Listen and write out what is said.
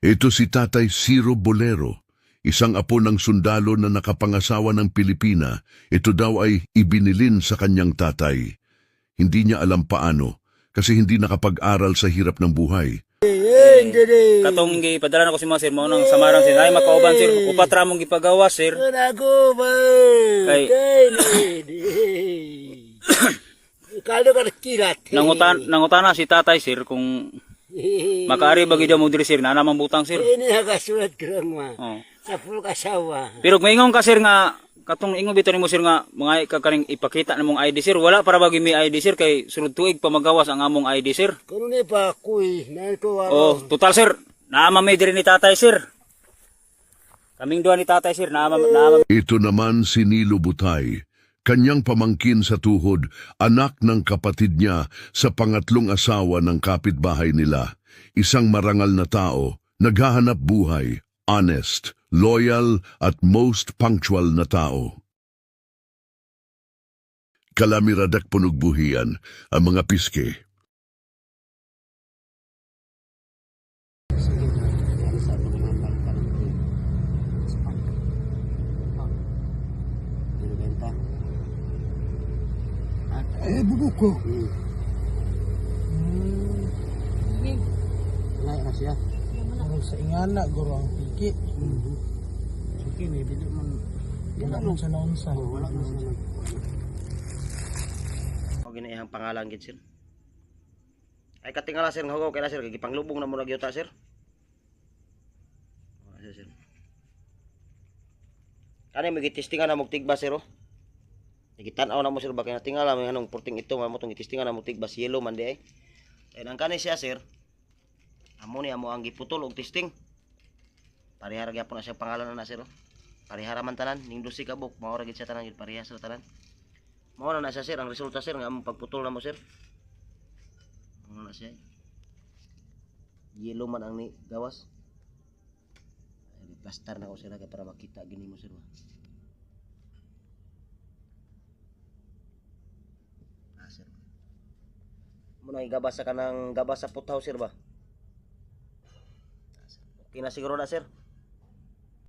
Ito si Tatay Ciro Bolero, isang apo ng sundalo na nakapangasawa ng Pilipina. Ito daw ay ibinilin sa kanyang tatay. Hindi niya alam paano kasi hindi nakapag-aral sa hirap ng buhay. Katong gipadala nako si mga sir mo nang samaran sir ay makauban sir upat ra mong gipagawa sir Ako ba? Kay- Kalo ka nakilat. nangutana si tatay sir kung makaari ba gid mo diri sir na namang butang sir. Ini nakasulat ko lang ma. Oh. Sa full kasawa. Pero kung ingon ka sir nga katong ingon bitaw nimo sir nga mga kakaning ipakita namong ID sir wala para ba mi ID sir kay sulod tuig pa magawas ang among ID sir. Kuno ni pa kuy. Nan ko Oh, total sir. Naama may diri ni tatay sir. Kaming duha ni tatay sir naama. Ito naman si Nilo Butay, kanyang pamangkin sa tuhod, anak ng kapatid niya sa pangatlong asawa ng kapitbahay nila. Isang marangal na tao, naghahanap buhay, honest, loyal at most punctual na tao. Kalamiradak punugbuhian ang mga piske. Bubuk ko. Naik na siya. Pero sa ingana, guro ang piki. Sige, may bili man. Wala man siya naunsa. Wala na siya. O ginaihang pangalan gid sir. Ay katingala sir nga hugaw kay na sir kay gipanglubong na mo na gyud ta sir. O sir. Kani mo gitistingan na mo tigba sir oh. Gitan-aw na mo sir ba kay natingala may anong porting ito mo tong gitistingan na mo tigba yellow man di ay. Ay nang kani siya sir. Amo ni amo ang giputol og testing. Parihara gyapon na siya pangalan na sir oh. Parihara man tanan ning dusi ka buk mao ra gid siya tanan gid parehas sa tanan. Mao na siya sir ang resulta sir nga among pagputol na mo sir. Mao na siya. Yellow man ang ni gawas. Ay plaster na ko sila kay para makita gini mo sir. Ah sir. Muna igabasa ka ng gabas sa puthaw sir ba? Okay na siguro na sir.